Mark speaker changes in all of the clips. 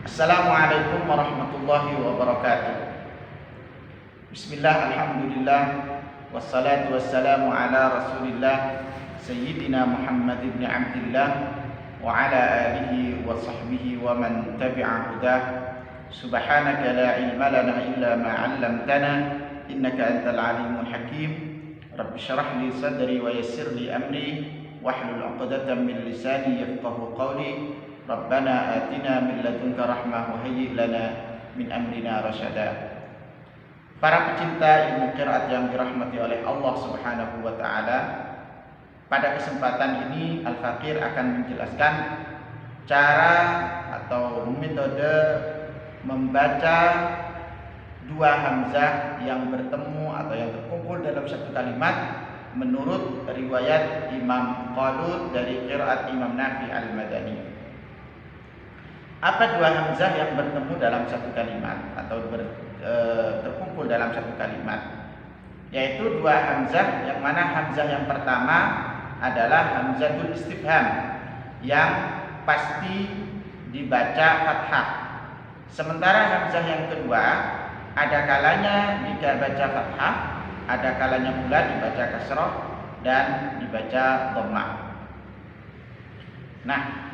Speaker 1: Assalamualaikum warahmatullahi wabarakatuh. Bismillah, alhamdulillah, wassalatu wassalamu ala rasulillah Sayyidina Muhammad ibn Abdillah wa ala alihi wa sahbihi wa man tabi'a hudah. Subhanaka la ilma lana illa ma 'allamtana innaka antal alimul hakim. Rabbi syrah li sadri wa yassir li amri wahlul 'uqdatam min lisani yafqahu qawli. Rabbana atina min ladunka rahmah wa hayyi' lana min amrina rasyada. Para pecinta ilmu qiraat yang dirahmati oleh Allah Subhanahu wa taala, pada kesempatan ini Al-Faqir akan menjelaskan cara atau metode membaca dua hamzah yang bertemu atau yang terkumpul dalam satu kalimat menurut riwayat Imam Qalun dari qiraat Imam Nafi Al-Madani. Apa dua hamzah yang bertemu dalam satu kalimat atau terkumpul dalam satu kalimat? Yaitu dua hamzah, yang mana hamzah yang pertama adalah hamzatul istifham yang pasti dibaca fathah. Sementara hamzah yang kedua ada kalanya dibaca fathah, ada kalanya pula dibaca kasrah dan dibaca dhammah. Nah,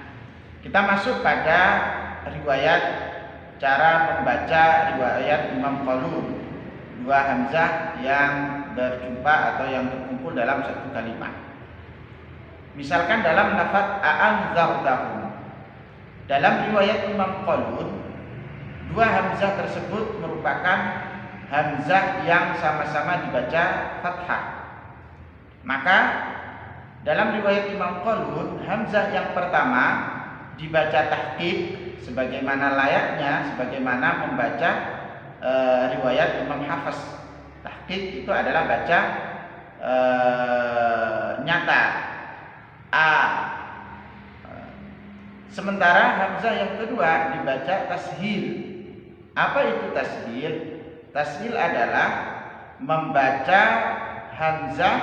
Speaker 1: kita masuk pada riwayat cara membaca riwayat Imam Qalun, dua hamzah yang berjumpa atau yang terkumpul dalam satu kalimat. Misalkan dalam lafaz a'anzartahum, dalam riwayat Imam Qalun, dua hamzah tersebut merupakan hamzah yang sama-sama dibaca fathah. Maka dalam riwayat Imam Qalun, hamzah yang pertama dibaca tahqiq sebagaimana layaknya, sebagaimana membaca riwayat Imam Hafiz. Tahqiq itu adalah baca nyata a. Sementara hamzah yang kedua dibaca tashil. Apa itu tashil? Tashil adalah membaca hamzah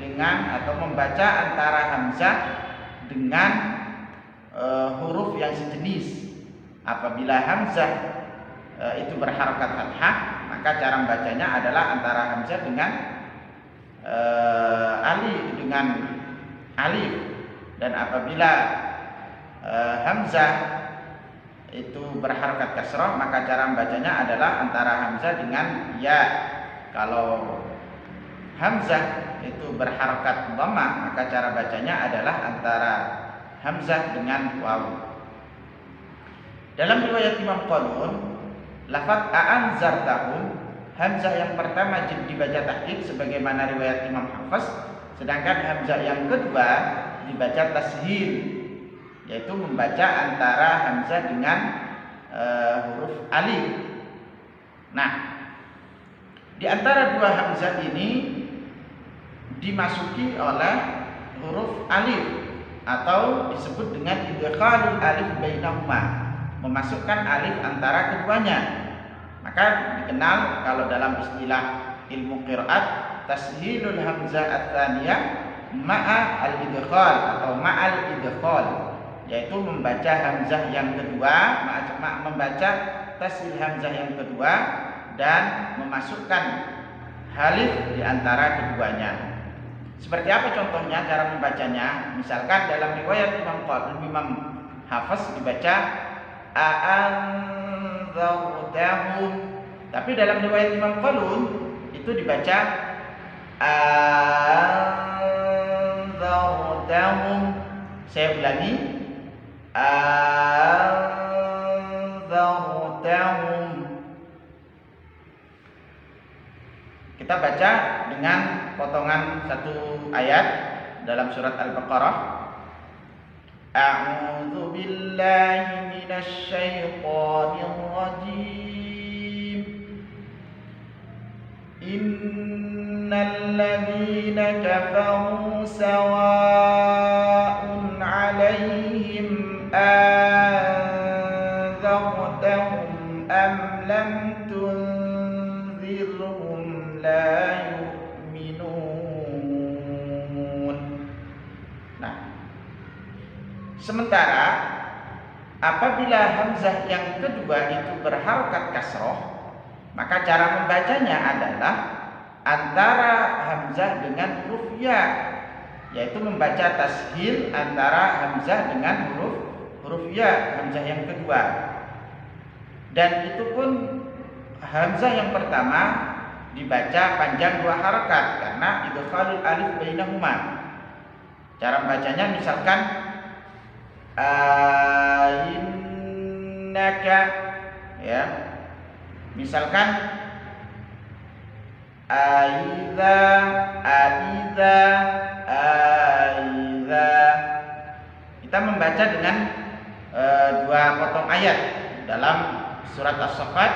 Speaker 1: dengan atau membaca antara hamzah dengan huruf yang sejenis. Apabila hamzah itu berharakat fathah, maka cara membacanya adalah antara hamzah dengan alif. Dan apabila hamzah itu berharakat kasrah, maka cara membacanya adalah antara hamzah dengan ya. Kalau hamzah itu berharakat dhammah, maka cara bacanya adalah antara hamzah dengan waw. Dalam riwayat Imam Qalun, lafaz a'anzartahum, hamzah yang pertama dibaca tahqiq sebagaimana riwayat Imam Hafiz, sedangkan hamzah yang kedua dibaca tashil, yaitu membaca antara hamzah dengan huruf alif. Nah, di antara dua hamzah ini dimasuki oleh huruf alif atau disebut dengan idkhalul alif bainahuma, memasukkan alif antara keduanya. Maka dikenal kalau dalam istilah ilmu qiraat tashilul hamzah ats-tsaniyah ma'a al-idkhal atau ma'al idkhal, yaitu membaca hamzah yang kedua, membaca tashil hamzah yang kedua dan memasukkan alif di antara keduanya. Seperti apa contohnya cara membacanya? Misalkan dalam riwayat Imam Hafiz dibaca a'anzartahum, tapi dalam riwayat Imam Qalun itu dibaca a'anzartahum. Saya ulangi, a'anzartahum. Kita baca dengan potongan satu ayat dalam surat Al-Baqarah. A'udzu billahi minasy syaithanir rajim. Innal ladzina kafaru sawa'un 'alaihim anzartahum am lam tunzirhum la yu'minun. Nah, sementara apabila hamzah yang kedua itu berharokat kasroh, maka cara membacanya adalah antara hamzah dengan huruf ya, yaitu membaca tashil antara hamzah dengan huruf ya, hamzah yang kedua. Dan itu pun hamzah yang pertama dibaca panjang 2 harakat karena idkhalul alif bainahuma. Cara membacanya misalkan ainnaka, ya. Misalkan aiza, kita membaca dengan 2 potong ayat dalam surat As-Saffat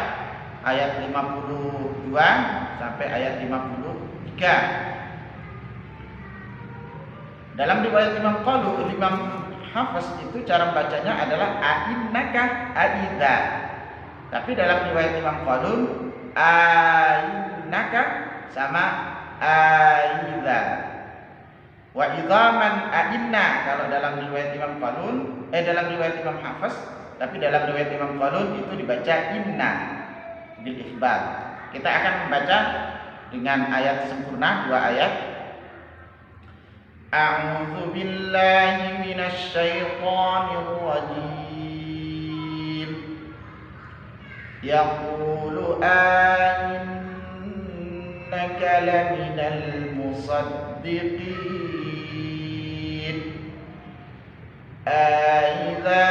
Speaker 1: ayat 52 sampai ayat 53. Dalam riwayat Imam Hafiz itu cara bacanya adalah ainnaka aiza. Tapi dalam riwayat Imam Qalun ainnaka sama aiza. Wa idhaman ainna kalau dalam riwayat Imam Qalun, dalam riwayat Imam Hafiz, tapi dalam riwayat Imam Qalun itu dibaca inna bil ikhbar. Kita akan membaca dengan ayat sempurna 2 ayat. A'udzu billahi minasy syaithanir rajim. Yaqulu innaka laminal musaddiqin. Aidza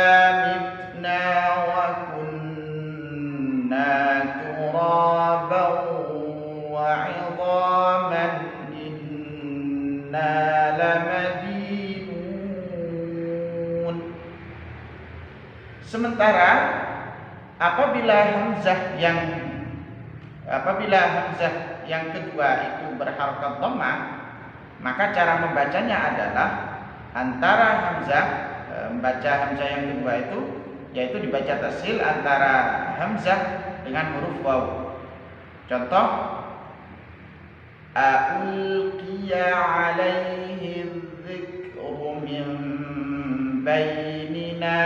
Speaker 1: mitna wa kunna turaban wa 'idhaman inna lamadinun. Sementara apabila hamzah yang kedua itu berharokat dhammah, maka cara membacanya adalah antara hamzah, membaca hamzah yang kedua itu yaitu dibaca tasil antara hamzah dengan huruf waw. Contoh, ulqiya alaihi dzikru min bainina.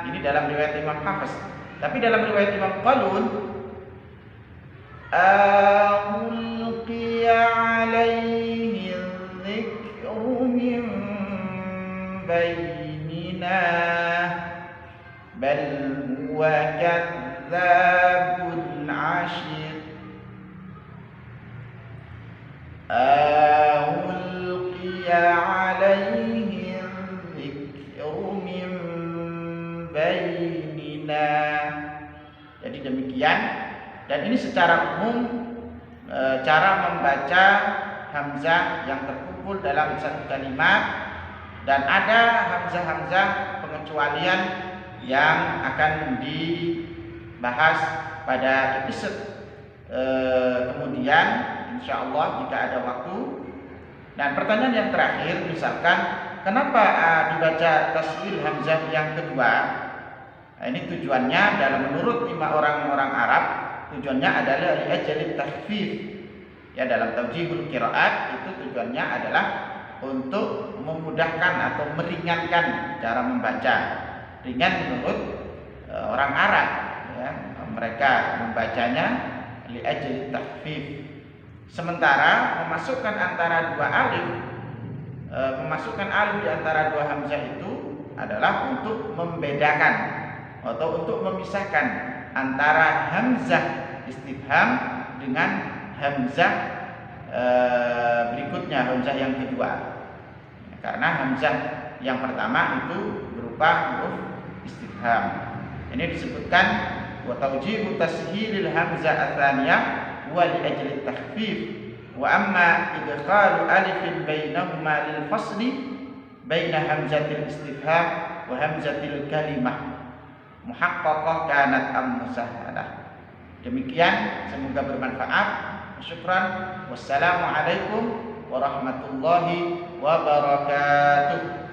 Speaker 1: Ini dalam riwayat Imam Hafiz. Tapi dalam riwayat Imam Qalun, ulqiya alaihi dzikru min bainina bal huwa kadzdzabun 'ashir. Ulqiya alaihi dzikru min bainina. Jadi demikian, dan ini secara umum cara membaca hamzah yang terkumpul dalam satu kalimat. Dan ada hamzah-hamzah pengecualian yang akan dibahas pada episode kemudian, insyaallah jika ada waktu. Dan pertanyaan yang terakhir, misalkan kenapa dibaca tasghir hamzah yang kedua? Nah, ini tujuannya menurut 5 orang Arab, tujuannya adalah li'ajli takhfif. Ya, dalam taujihul qiraat itu tujuannya adalah untuk memudahkan atau meringankan cara membaca. Ringan menurut orang Arab, ya. Mereka membacanya li'ajli takhfif. Sementara memasukkan antara 2 alif, memasukkan alif di antara 2 hamzah itu adalah untuk membedakan atau untuk memisahkan antara hamzah istifham dengan hamzah berikutnya, hamzah yang kedua. Karena hamzah yang pertama itu berupa huruf istifham. Ini disebutkan wa tawjihu tashilil hamzah ats-tsaniyah wa li ajli takhfif wa amma idkhalu alifin bainahuma lil fasli baina hamzatil istifham wa hamzatil kalimah muhaqqaqah kanat am musahhalah. Demikian, semoga bermanfaat. Syukran. Wassalamualaikum warahmatullahi wabarakatuh.